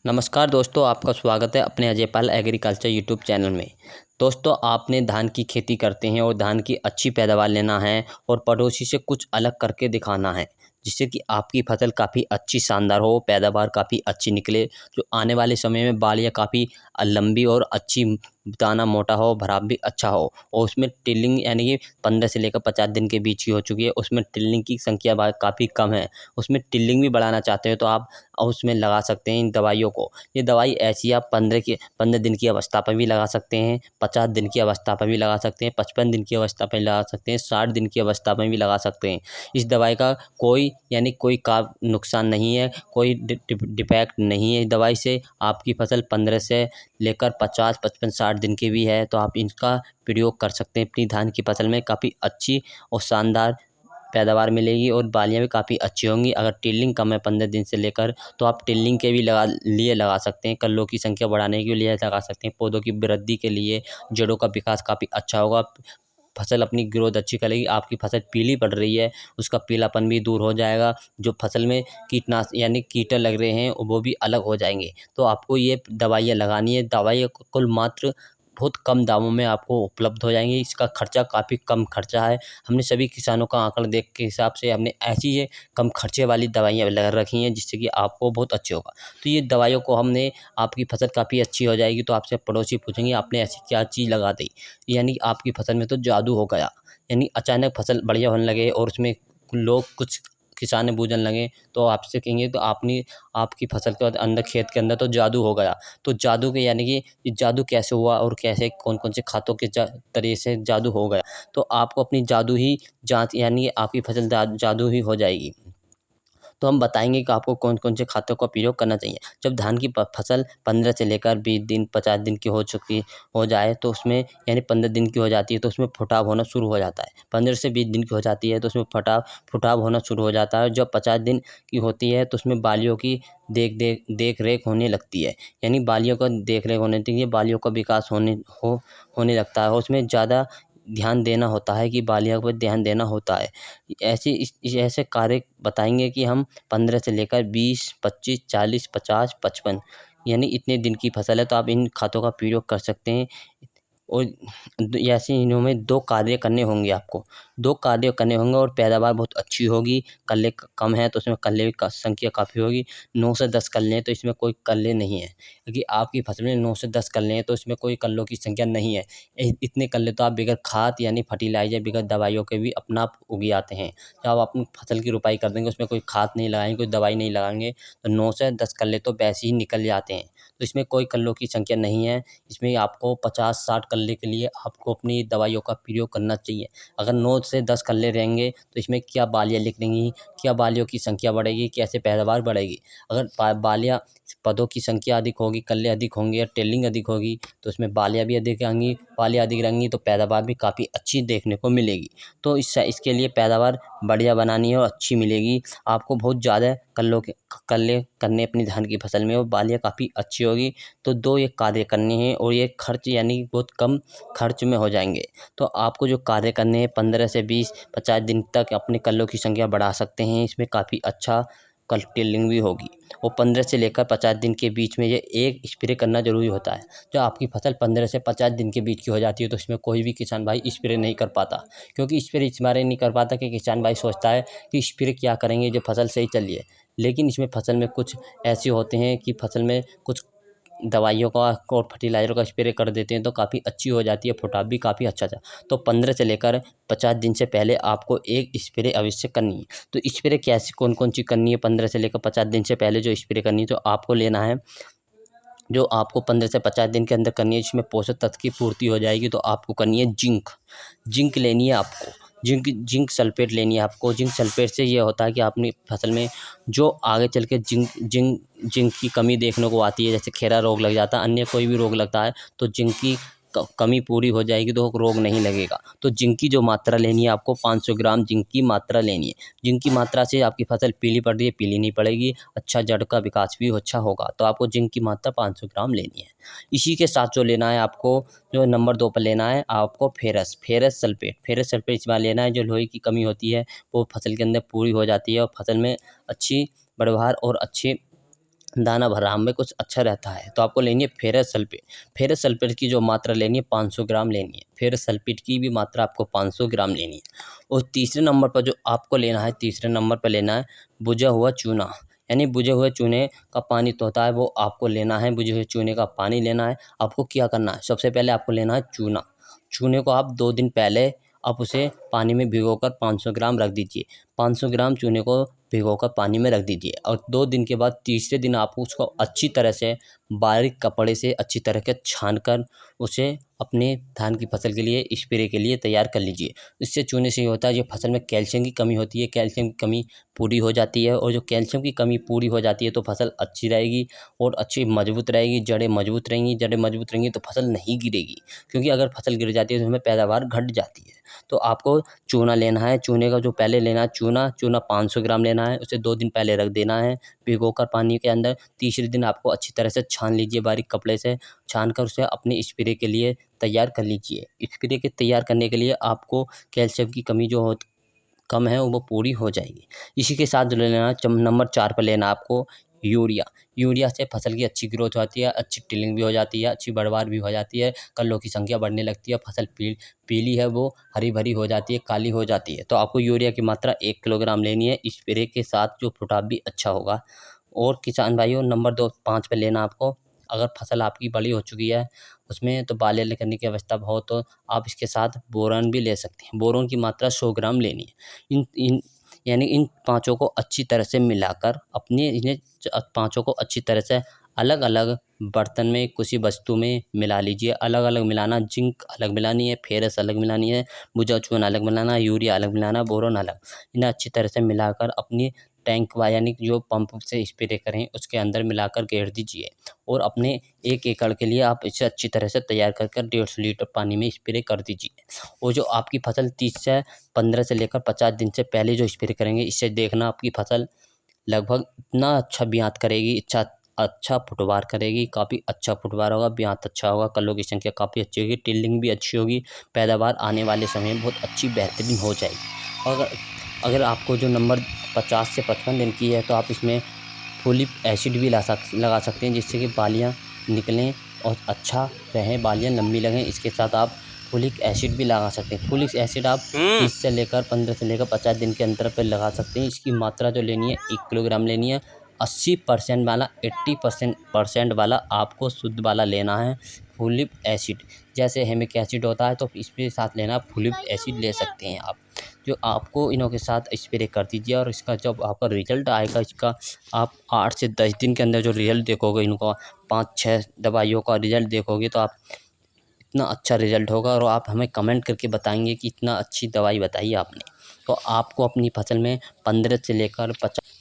नमस्कार दोस्तों, आपका स्वागत है अपने Ajay Pal agriculture YouTube channel में। दोस्तों, आपने धान की खेती करते हैं और धान की अच्छी पैदावार लेना है और पड़ोसी से कुछ अलग करके दिखाना है, जिससे कि आपकी फसल काफ़ी अच्छी शानदार हो, पैदावार काफ़ी अच्छी निकले, जो आने वाले समय में बालियाँ काफ़ी लंबी और अच्छी, दाना मोटा हो, भराव भी अच्छा हो और उसमें टिल्लिंग यानी कि 15 से लेकर 50 दिन के बीच की हो चुकी है। उसमें टिल्लिंग की संख्या काफ़ी कम है। उसमें टिल्लिंग भी बढ़ाना चाहते हो तो आप उसमें लगा सकते हैं इन दवाइयों को। ये दवाई ऐसी आप 15 दिन की अवस्था पर भी लगा सकते हैं, 50 दिन की अवस्था पर भी लगा सकते हैं, 55 दिन की अवस्था पर लगा सकते हैं, 60 दिन की अवस्था में भी लगा सकते हैं। इस दवाई का कोई नुकसान नहीं है, कोई डिफेक्ट नहीं है। इस दवाई से आपकी फसल 15 से लेकर 50, 55, 60 दिन की भी है तो आप इनका प्रयोग कर सकते हैं। अपनी धान की फसल में काफ़ी अच्छी और शानदार पैदावार मिलेगी और बालियाँ भी काफ़ी अच्छी होंगी। अगर टिल्लिंग कम है 15 दिन से लेकर तो आप टिल्लिंग के भी लगा सकते हैं। कल्लों की संख्या बढ़ाने के लिए लगा सकते हैं। पौधों की वृद्धि के लिए, जड़ों का विकास काफ़ी अच्छा होगा। फसल अपनी ग्रोथ अच्छी करेगी। आपकी फसल पीली पड़ रही है, उसका पीलापन भी दूर हो जाएगा। जो फसल में कीट लग रहे हैं वो भी अलग हो जाएँगे। तो आपको ये दवाइयाँ लगानी है। दवाइयाँ कुल मात्र बहुत कम दामों में आपको उपलब्ध हो जाएँगी। इसका खर्चा काफ़ी कम खर्चा है। हमने सभी किसानों का आंकड़ा देख के हिसाब से हमने ऐसी ये कम खर्चे वाली दवाइयाँ लगा रखी हैं, जिससे कि आपको बहुत अच्छे होगा। तो ये दवाइयों को हमने, आपकी फसल काफ़ी अच्छी हो जाएगी तो आपसे पड़ोसी पूछेंगे आपने ऐसी क्या चीज़ लगा दी, यानी आपकी फसल में तो जादू हो गया। यानी अचानक फसल बढ़िया होने लगे और उसमें लोग कुछ किसान बूझने लगे तो आपसे कहेंगे तो आपकी फसल के अंदर, खेत के अंदर तो जादू हो गया। तो जादू के यानी कि ये जादू कैसे हुआ और कैसे कौन-कौन से खातों के तरीके से जादू हो गया। तो आपको अपनी जादू ही जाँच यानी आपकी फसल जादू ही हो जाएगी। तो हम बताएँगे कि आपको कौन-कौन से खातों का प्रयोग करना चाहिए। जब धान की फसल 15 से लेकर 20 दिन, 50 दिन की हो जाए तो उसमें, यानी 15 दिन की हो जाती है तो उसमें फुटाव होना शुरू हो जाता है। 15 से 20 दिन की हो जाती है तो उसमें फुटाव होना शुरू हो जाता है। जब 50 दिन की होती है तो उसमें बालियों की देख-रेख होने लगती है। यानी बालियों का देख-रेख होने लगती है, बालियों का विकास होने लगता है। उसमें ज़्यादा ध्यान देना होता है कि बालियों पर ध्यान देना होता है। ऐसे कार्य बताएँगे कि हम 15 से लेकर 20, 25, 40, 50, 55, यानी इतने दिन की फसल है तो आप इन खातों का प्रयोग कर सकते हैं। और ऐसे इन्हों में 2 कार्य करने होंगे आपको। 2 कार्य करने होंगे और पैदावार बहुत अच्छी होगी। कल्ले कम है तो उसमें कल्ले की संख्या काफ़ी होगी। 9 से 10 कल्ले हैं तो इसमें कोई कल्ले नहीं है, क्योंकि आपकी फसल में 9 से 10 कल्ले हैं तो इसमें कोई कल्लों की संख्या नहीं है। इतने कल्ले तो आप बगैर खाद यानी फर्टिलाइज़र, बगैर दवाइयों के भी अपना आप उग आते हैं। जब आप अपनी फसल की रुपाई कर देंगे, उसमें कोई खाद नहीं लगाएँगे, कोई दवाई नहीं लगाएँगे तो 9 से 10 कल्ले तो वैसे ही निकल जाते हैं। तो इसमें कोई कल्लों की संख्या नहीं है। इसमें आपको 50-60 कल्ले के लिए आपको अपनी दवाइयों का प्रयोग करना चाहिए। अगर 9 से 10 कल्ले रहेंगे तो इसमें क्या बालियाँ निकलेंगी, क्या बालियों की संख्या बढ़ेगी, कैसे पैदावार बढ़ेगी। अगर बालियाँ, पौधों की संख्या अधिक होगी, कल्ले अधिक होंगे या टेलिंग अधिक होगी तो उसमें बालियाँ भी अधिक आएँगी। बालियाँ अधिक रहेंगी तो पैदावार भी काफ़ी अच्छी देखने को मिलेगी। तो इसके लिए पैदावार बढ़िया बनानी है और अच्छी मिलेगी। आपको बहुत ज़्यादा कल्ले करने अपनी धान की फसल में और बालियाँ काफ़ी अच्छी होगी। तो 2 ये कार्य करने हैं और ये खर्च यानी बहुत कम खर्च में हो जाएँगे। तो आपको जो कार्य करने हैं 15 से 20, 50 दिन तक अपने कल्लों की संख्या बढ़ा सकते हैं। इसमें काफ़ी अच्छा टिल्लिंग भी होगी और 15 से लेकर 50 दिन के बीच में ये एक स्प्रे करना ज़रूरी होता है। जब आपकी फसल 15 से 50 दिन के बीच की हो जाती है तो इसमें कोई भी किसान भाई स्प्रे नहीं कर पाता, क्योंकि स्प्रे इस बारे नहीं कर पाता कि किसान भाई सोचता है कि स्प्रे क्या करेंगे जब फसल सही चल रही है। लेकिन इसमें फसल में कुछ ऐसे होते हैं कि फसल में कुछ दवाइयों का और फर्टिलाइज़र का स्प्रे कर देते हैं तो काफ़ी अच्छी हो जाती है, फुटाव भी काफ़ी अच्छा था। तो 15 से लेकर 50 दिन से पहले आपको एक स्प्रे अवश्य करनी है। तो स्प्रे कैसे, कौन-कौन सी करनी है 15 से लेकर 50 दिन से पहले जो स्प्रे करनी है, तो आपको लेना है, जो आपको 15 से 50 दिन के अंदर करनी है, जिसमें पोषक तत्व की पूर्ति हो जाएगी, तो आपको करनी है जिंक। जिंक लेनी है आपको, जिंक सल्फेट लेनी है आपको। जिंक सल्फेट से ये होता है कि अपनी फसल में जो आगे चल के जिंक की कमी देखने को आती है, जैसे खैरा रोग लग जाता है, अन्य कोई भी रोग लगता है तो जिंक की कमी पूरी हो जाएगी तो रोग नहीं लगेगा। तो जिंक की जो मात्रा लेनी है आपको, 500 ग्राम जिंक की मात्रा लेनी है। जिंक की मात्रा से आपकी फसल पीली पड़ रही है, पीली नहीं पड़ेगी, अच्छा जड़ का विकास भी अच्छा होगा। तो आपको जिंक की मात्रा 500 ग्राम लेनी है। इसी के साथ जो लेना है आपको, जो नंबर 2 पर लेना है आपको फेरस सल्फेट इस बार लेना है। जो लोहे की कमी होती है वो फसल के अंदर पूरी हो जाती है और फसल में अच्छी पैदावार और अच्छी दाना भराम में कुछ अच्छा रहता है। तो आपको लेनी है फेरस सल्फेट। फेरस सल्फेट की जो मात्रा लेनी है 500 ग्राम लेनी है। फेरस सल्फेट की भी मात्रा आपको 500 ग्राम लेनी है। और तीसरे नंबर पर जो आपको लेना है, तीसरे नंबर पर लेना है बुझा हुआ चूना। यानी बुझे हुए चूने का पानी तो होता है, वो आपको लेना है। बुझे हुए चूने का पानी लेना है। आपको क्या करना है, सबसे पहले आपको लेना है चूना। चूने को आप 2 दिन पहले आप उसे पानी में भिगोकर 500 ग्राम रख दीजिए। 500 ग्राम चूने को भिगोकर पानी में रख दीजिए और 2 दिन के बाद तीसरे दिन आप उसको अच्छी तरह से बारीक कपड़े से अच्छी तरह के छान कर उसे अपने धान की फसल के लिए स्प्रे के लिए तैयार कर लीजिए। इससे चूने से ये होता है, जो फसल में कैल्शियम की कमी होती है, कैल्शियम की कमी पूरी हो जाती है। और जो कैल्शियम की कमी पूरी हो जाती है तो फसल अच्छी रहेगी और अच्छी मजबूत रहेगी। जड़ें मजबूत रहेंगी, जड़ें मजबूत रहेंगी तो फसल नहीं गिरेगी, क्योंकि अगर फसल गिर जाती है तो हमें पैदावार घट जाती है। तो आपको चूना लेना है। चूने का जो पहले लेना है चूना 500 ग्राम लेना है। उसे 2 दिन पहले रख देना है भिगोकर पानी के अंदर। तीसरे दिन आपको अच्छी तरह से छान लीजिए बारीक कपड़े से। छान कर उसे अपने स्प्रे के लिए तैयार कर लीजिए। स्प्रे के तैयार करने के लिए आपको कैल्शियम की कमी जो कम है वो पूरी हो जाएगी। इसी के साथ जो लेना है नंबर 4 पर लेना आपको यूरिया। यूरिया से फसल की अच्छी ग्रोथ होती है, अच्छी टिलिंग भी हो जाती है, अच्छी पैदावार भी हो जाती है, कल्लों की संख्या बढ़ने लगती है, फसल पीली है वो हरी भरी हो जाती है, काली हो जाती है। तो आपको यूरिया की मात्रा 1 किलोग्राम लेनी है। स्प्रे के साथ जो फुटाव भी अच्छा होगा। और किसान भाइयों नंबर 5 पे लेना आपको, अगर फसल आपकी बड़ी हो चुकी है उसमें तो बाले करने की अवस्था हो तो आप इसके साथ बोरान भी ले सकते हैं। बोरोन की मात्रा 100 ग्राम लेनी है। इन इन यानी इन पाँचों को अच्छी तरह से मिलाकर अपने इन्हें पाँचों को अच्छी तरह से अलग अलग बर्तन में किसी वस्तु में मिला लीजिए। अलग अलग मिलाना, जिंक अलग मिलानी है, फेरस अलग मिलानी है, बुझा चूना अलग मिलाना है, यूरिया अलग मिलाना, बोरोन अलग। इन्हें अच्छी तरह से मिलाकर अपनी टैंक व यानी जो पंप से स्प्रे करें उसके अंदर मिलाकर गेर दीजिए। और अपने 1 एकड़ के लिए आप इसे अच्छी तरह से तैयार कर 150 लीटर पानी में स्प्रे कर दीजिए। और जो आपकी फसल 30 से 15 से लेकर 50 दिन से पहले जो स्प्रे करेंगे, इससे देखना आपकी फसल लगभग इतना अच्छा ब्यात करेगी, अच्छा फुटवार करेगी, काफ़ी अच्छा फुटवार होगा, ब्यात अच्छा होगा, कल्लों की संख्या काफ़ी अच्छी होगी, टिल्डिंग भी अच्छी होगी, पैदावार आने वाले समय में बहुत अच्छी बेहतरीन हो जाएगी। अगर अगर आपको जो नंबर 50 से 55 दिन की है तो आप इसमें फोलिक एसिड भी लगा सकते हैं, जिससे कि बालियाँ निकलें और अच्छा रहें, बालियाँ लंबी लगें। इसके साथ आप फोलिक एसिड भी लगा सकते हैं। फोलिक एसिड आप 30 से लेकर 15 से लेकर 50 दिन के अंतर पर लगा सकते हैं। इसकी मात्रा जो लेनी है 1 किलोग्राम लेनी है। 80% वाला 80% वाला आपको शुद्ध वाला लेना है फोलिक एसिड। जैसे हेमिक एसिड होता है तो इसके साथ लेना फोलिक एसिड ले सकते हैं आप। जो आपको इनों के साथ स्प्रे कर दीजिए और इसका जब आपका रिजल्ट आएगा, इसका आप 8 से 10 दिन के अंदर जो रिजल्ट देखोगे, इनका 5-6 दवाइयों का रिजल्ट देखोगे तो आप इतना अच्छा रिजल्ट होगा और आप हमें कमेंट करके बताएंगे कि इतना अच्छी दवाई बताई आपने। तो आपको अपनी फसल में 15 से लेकर 50